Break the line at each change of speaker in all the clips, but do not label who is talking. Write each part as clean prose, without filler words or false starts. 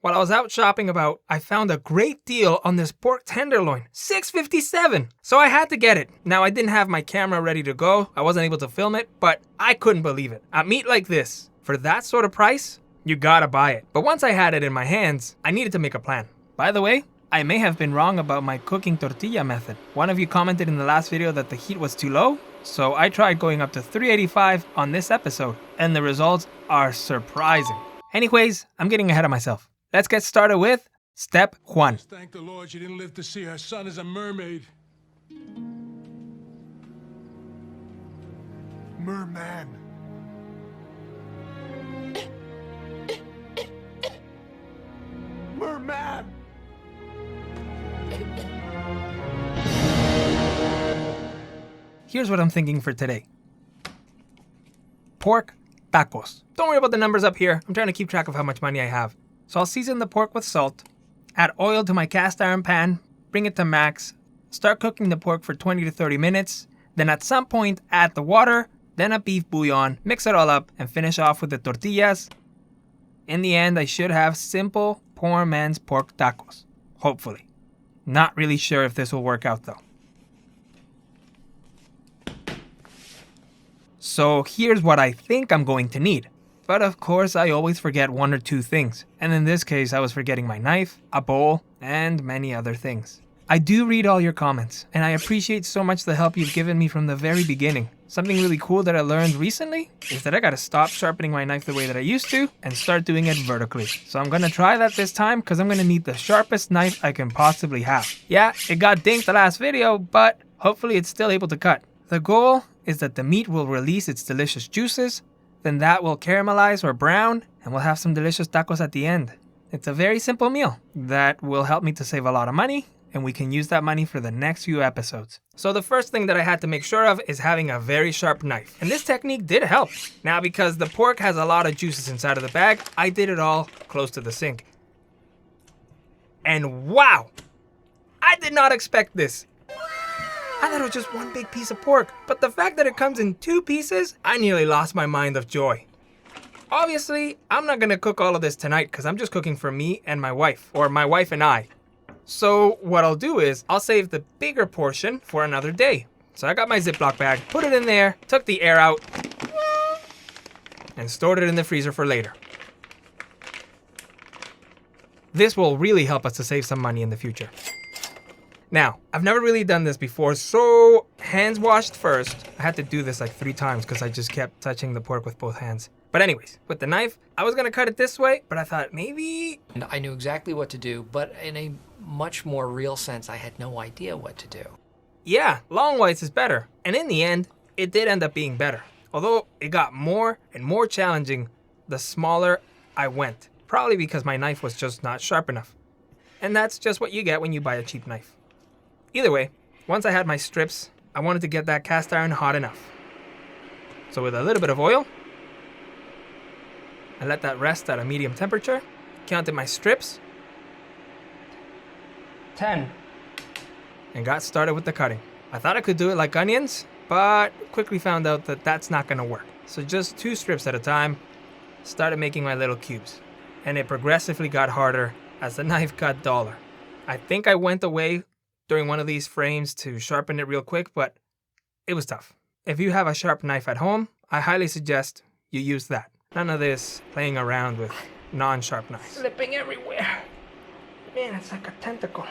While I was out shopping about, I found a great deal on this pork tenderloin, $6.57. So I had to get it. Now I didn't have my camera ready to go. I wasn't able to film it, but I couldn't believe it. A meat like this, for that sort of price, you gotta buy it. But once I had it in my hands, I needed to make a plan. By the way, I may have been wrong about my cooking tortilla method. One of you commented in the last video that the heat was too low, so I tried going up to 385 on this episode, and the results are surprising. Anyways, I'm getting ahead of myself. Let's get started with step 1.
Thank the Lord she didn't live to see her son as a mermaid. Merman. Merman.
Here's what I'm thinking for today. Pork tacos. Don't worry about the numbers up here. I'm trying to keep track of how much money I have. So I'll season the pork with salt, add oil to my cast iron pan, bring it to max, start cooking the pork for 20 to 30 minutes, then at some point add the water, then a beef bouillon, mix it all up, and finish off with the tortillas. In the end, I should have simple poor man's pork tacos. Hopefully. Not really sure if this will work out though. So here's what I think I'm going to need. But of course, I always forget one or two things. And in this case, I was forgetting my knife, a bowl, and many other things. I do read all your comments, and I appreciate so much the help you've given me from the very beginning. Something really cool that I learned recently is that I gotta stop sharpening my knife the way that I used to and start doing it vertically. So I'm gonna try that this time because I'm gonna need the sharpest knife I can possibly have. Yeah, it got dinked the last video, but hopefully it's still able to cut. The goal is that the meat will release its delicious juices, then that will caramelize or brown, and we'll have some delicious tacos at the end. It's a very simple meal that will help me to save a lot of money, and we can use that money for the next few episodes. So the first thing that I had to make sure of is having a very sharp knife. And this technique did help. Now because the pork has a lot of juices inside of the bag, I did it all close to the sink. And wow! I did not expect this. I thought it was just one big piece of pork, but the fact that it comes in 2 pieces, I nearly lost my mind of joy. Obviously, I'm not gonna cook all of this tonight because I'm just cooking for me and my wife, or my wife and I. So what I'll do is, I'll save the bigger portion for another day. So I got my Ziploc bag, put it in there, took the air out, and stored it in the freezer for later. This will really help us to save some money in the future. Now, I've never really done this before, so hands washed first. I had to do this like 3 times because I just kept touching the pork with both hands. But anyways, with the knife, I was gonna cut it this way, but I thought maybe...
And I knew exactly what to do, but in a much more real sense, I had no idea what to do.
Yeah, long whites is better. And in the end, it did end up being better. Although it got more and more challenging the smaller I went. Probably because my knife was just not sharp enough. And that's just what you get when you buy a cheap knife. Either way, once I had my strips, I wanted to get that cast iron hot enough. So with a little bit of oil, I let that rest at a medium temperature, counted my strips, 10, and got started with the cutting. I thought I could do it like onions, but quickly found out that that's not gonna work. So just 2 strips at a time, started making my little cubes. And it progressively got harder as the knife got duller. I think I went away during one of these frames to sharpen it real quick, but it was tough. If you have a sharp knife at home, I highly suggest you use that. None of this playing around with non-sharp knives. Slipping everywhere. Man, it's like a tentacle.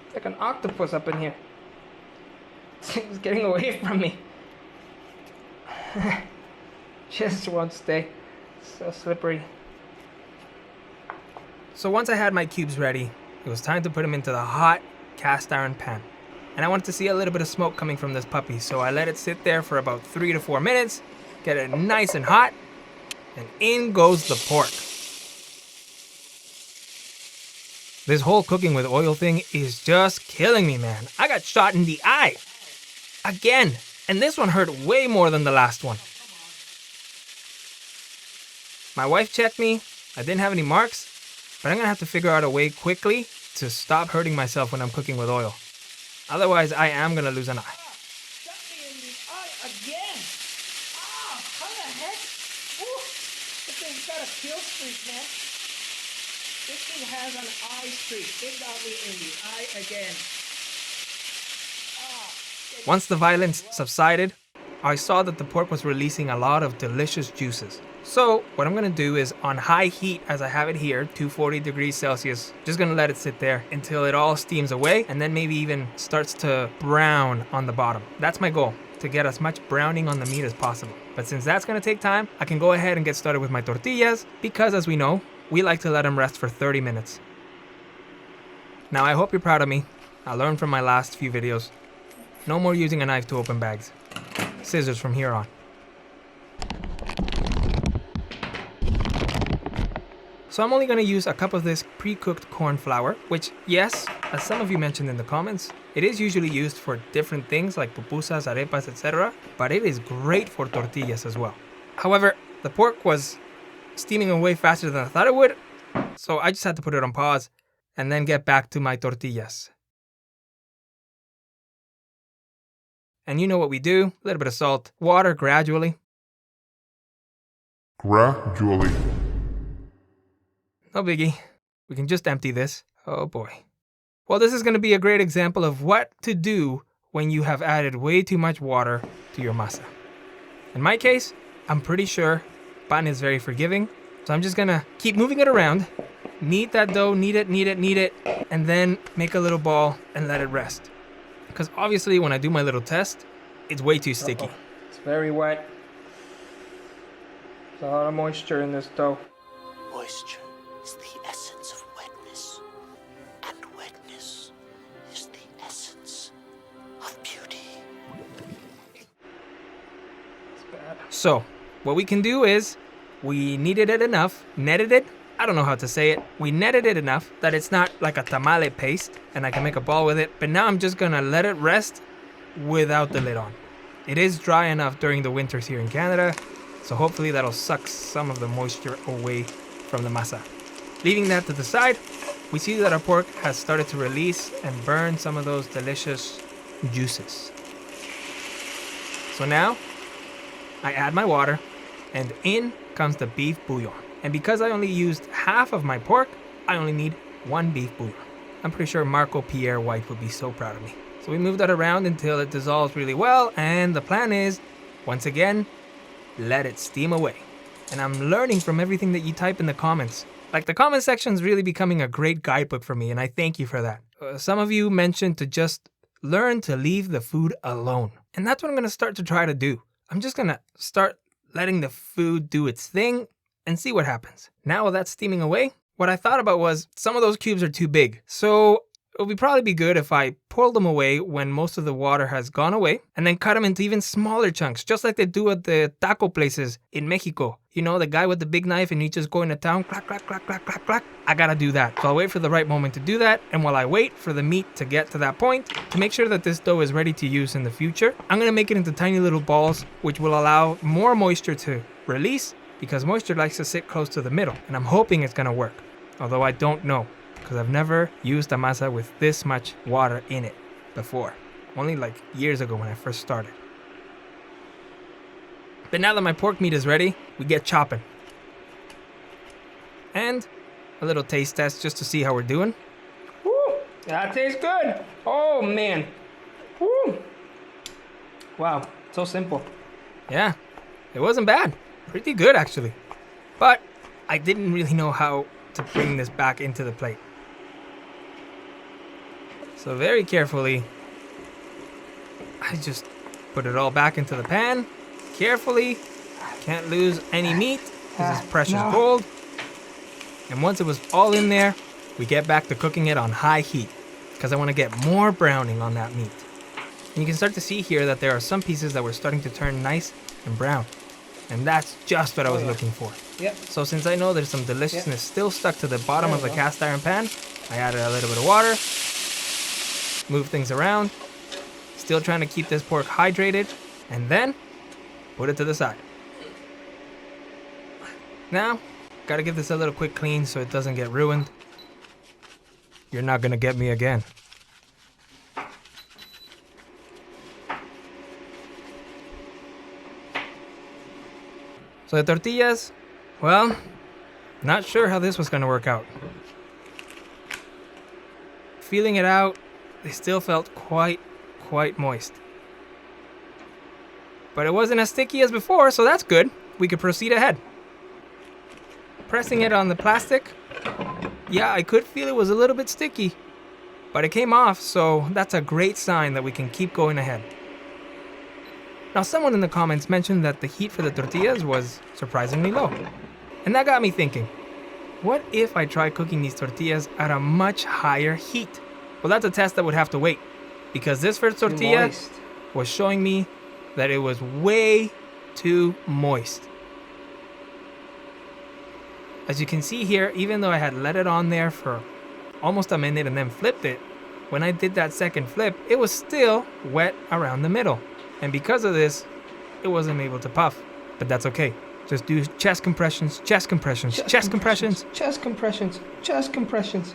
It's like an octopus up in here. It's getting away from me. Just won't stay. So slippery. So once I had my cubes ready, it was time to put them into the hot cast iron pan. And I wanted to see a little bit of smoke coming from this puppy, so I let it sit there for about 3 to 4 minutes, get it nice and hot, and in goes the pork. This whole cooking with oil thing is just killing me, man. I got shot in the eye. Again. And this one hurt way more than the last one. My wife checked me. I didn't have any marks, but I'm gonna have to figure out a way quickly to stop hurting myself when I'm cooking with oil. Otherwise, I am gonna lose an eye.
Shot me in the eye again! Ah, how the heck? Woo! This thing's got a kill streak, man. This thing has an eye streak. It got me in the eye again.
Once the violence subsided, I saw that the pork was releasing a lot of delicious juices. So what I'm gonna do is on high heat, as I have it here, 240 degrees Celsius, just gonna let it sit there until it all steams away and then maybe even starts to brown on the bottom. That's my goal, to get as much browning on the meat as possible. But since that's gonna take time, I can go ahead and get started with my tortillas because, as we know, we like to let them rest for 30 minutes. Now I hope you're proud of me. I learned from my last few videos. No more using a knife to open bags. Scissors from here on. So I'm only going to use a cup of this pre-cooked corn flour, which, yes, as some of you mentioned in the comments, it is usually used for different things like pupusas, arepas, etc., but it is great for tortillas as well. However, the pork was steaming away faster than I thought it would, so I just had to put it on pause and then get back to my tortillas. And you know what we do, a little bit of salt, water gradually.
Gradually.
No biggie, we can just empty this. Oh boy. Well, this is going to be a great example of what to do when you have added way too much water to your masa. In my case, I'm pretty sure pan is very forgiving, so I'm just going to keep moving it around, knead that dough, knead it, and then make a little ball and let it rest. Because obviously when I do my little test, it's way too sticky.
It's very wet. There's a lot of moisture in this dough.
Moisture is the essence of wetness, and wetness is the essence of beauty.
It's bad.
So, what we can do is, we kneaded it enough, netted it, I don't know how to say it, we netted it enough that it's not like a tamale paste, and I can make a ball with it, but now I'm just gonna let it rest without the lid on. It is dry enough during the winters here in Canada, so hopefully that'll suck some of the moisture away from the masa. Leaving that to the side, we see that our pork has started to release and burn some of those delicious juices. So now, I add my water, and in comes the beef bouillon. And because I only used half of my pork, I only need 1 beef bouillon. I'm pretty sure Marco Pierre White would be so proud of me. So we move that around until it dissolves really well, and the plan is, once again, let it steam away. And I'm learning from everything that you type in the comments. Like, the comment section is really becoming a great guidebook for me, and I thank you for that. Some of you mentioned to just learn to leave the food alone. And that's what I'm gonna start to try to do. I'm just gonna start letting the food do its thing and see what happens. Now while that's steaming away, what I thought about was some of those cubes are too big. So it would probably be good if I pull them away when most of the water has gone away and then cut them into even smaller chunks, just like they do at the taco places in Mexico. You know, the guy with the big knife and he's just going to town, clack, clack, clack, clack, clack, clack. I gotta do that. So I'll wait for the right moment to do that. And while I wait for the meat to get to that point, to make sure that this dough is ready to use in the future, I'm gonna make it into tiny little balls, which will allow more moisture to release, because moisture likes to sit close to the middle. And I'm hoping it's gonna work, although I don't know, because I've never used a masa with this much water in it before. Only like years ago when I first started. But now that my pork meat is ready, we get chopping. And a little taste test just to see how we're doing.
Woo! That tastes good. Oh man. Woo! Wow, so simple.
Yeah, it wasn't bad. Pretty good actually. But I didn't really know how to bring this back into the plate. So very carefully, I just put it all back into the pan. Carefully, can't lose any meat because it's precious gold. And once it was all in there, we get back to cooking it on high heat because I want to get more browning on that meat. And you can start to see here that there are some pieces that were starting to turn nice and brown. And that's just what I was looking for.
Yep.
So since I know there's some deliciousness still stuck to the bottom of the cast iron pan, I added a little bit of water, move things around, still trying to keep this pork hydrated, and then put it to the side. Now, gotta give this a little quick clean so it doesn't get ruined. You're not gonna get me again. So the tortillas, well, not sure how this was gonna work out. feeling it out, they still felt quite moist. But it wasn't as sticky as before, so that's good. We could proceed ahead. Pressing it on the plastic, yeah, I could feel it was a little bit sticky, but it came off, so that's a great sign that we can keep going ahead. Now, someone in the comments mentioned that the heat for the tortillas was surprisingly low. And that got me thinking, what if I try cooking these tortillas at a much higher heat? Well, that's a test that would have to wait, because this first tortilla was showing me that it was way too moist. As you can see here, even though I had let it on there for almost a minute and then flipped it, when I did that second flip, it was still wet around the middle. And because of this, it wasn't able to puff. But that's okay. Just do chest compressions, chest compressions, chest compressions.
Chest compressions, chest compressions.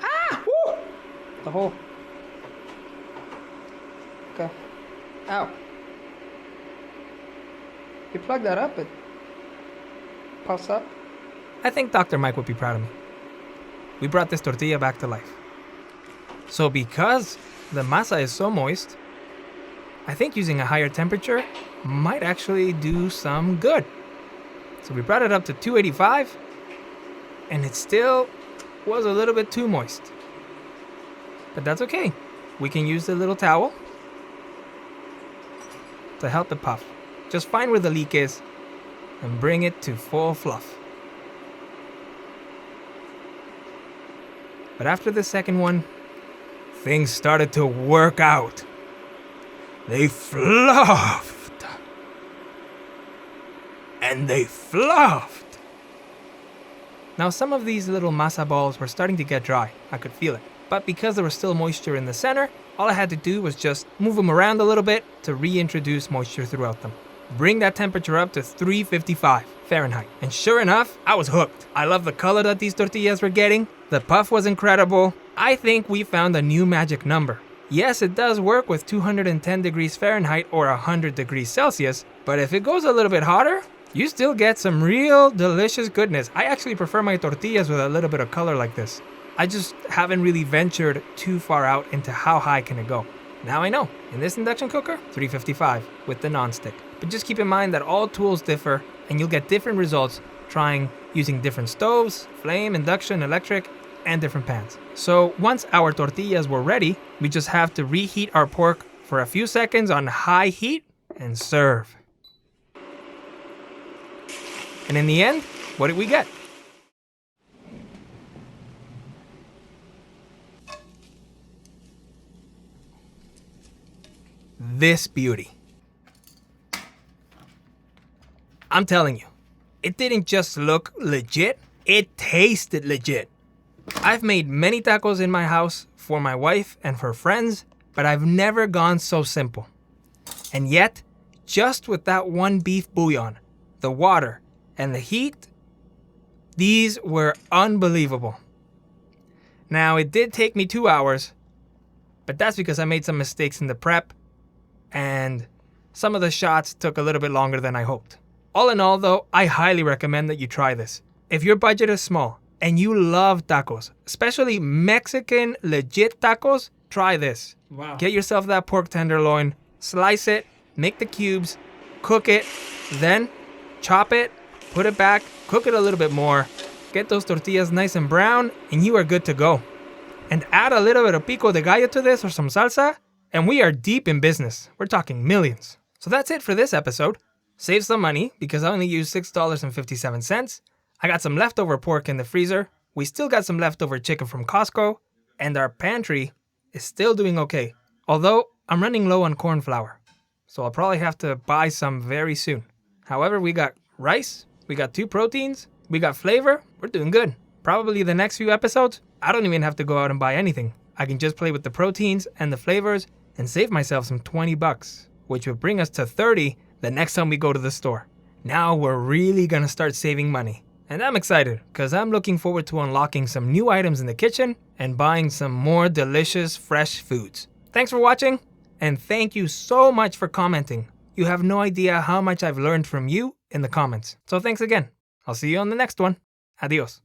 Ah! Woo! The hole. Okay. Ow. You plug that up, it puffs up.
I think Dr. Mike would be proud of me. We brought this tortilla back to life. So because the masa is so moist, I think using a higher temperature might actually do some good. So we brought it up to 285, and it still was a little bit too moist. But that's okay. We can use the little towel to help it puff. Just find where the leak is and bring it to full fluff. But after the second one, things started to work out. They fluffed. And they fluffed. Now some of these little masa balls were starting to get dry. I could feel it. But because there was still moisture in the center, all I had to do was just move them around a little bit to reintroduce moisture throughout them. Bring that temperature up to 355 Fahrenheit. And sure enough, I was hooked. I love the color that these tortillas were getting. The puff was incredible. I think we found a new magic number. Yes, it does work with 210 degrees Fahrenheit or 100 degrees Celsius, but if it goes a little bit hotter, you still get some real delicious goodness. I actually prefer my tortillas with a little bit of color like this. I just haven't really ventured too far out into how high can it go. Now I know, in this induction cooker, 355 with the non-stick. But just keep in mind that all tools differ and you'll get different results trying using different stoves, flame, induction, electric, and different pans. So once our tortillas were ready, we just have to reheat our pork for a few seconds on high heat and serve. And in the end, what did we get? This beauty. I'm telling you, it didn't just look legit, it tasted legit. I've made many tacos in my house for my wife and for friends, but I've never gone so simple. And yet, just with that one beef bouillon, the water, and the heat, these were unbelievable. Now, it did take me 2 hours, but that's because I made some mistakes in the prep, and some of the shots took a little bit longer than I hoped. All in all, though, I highly recommend that you try this. If your budget is small and you love tacos, especially Mexican legit tacos, try this.
Wow.
Get yourself that pork tenderloin, slice it, make the cubes, cook it, then chop it, put it back, cook it a little bit more, get those tortillas nice and brown, and you are good to go. And add a little bit of pico de gallo to this or some salsa, and we are deep in business. We're talking millions. So that's it for this episode. Save some money because I only used $6.57. I got some leftover pork in the freezer. We still got some leftover chicken from Costco. And our pantry is still doing okay. Although I'm running low on corn flour. So I'll probably have to buy some very soon. However, we got rice. We got 2 proteins. We got flavor. We're doing good. Probably the next few episodes, I don't even have to go out and buy anything. I can just play with the proteins and the flavors and save myself some $20, which would bring us to $30 the next time we go to the store. Now we're really gonna start saving money. And I'm excited, because I'm looking forward to unlocking some new items in the kitchen and buying some more delicious, fresh foods. Thanks for watching, and thank you so much for commenting. You have no idea how much I've learned from you in the comments. So thanks again. I'll see you on the next one. Adios.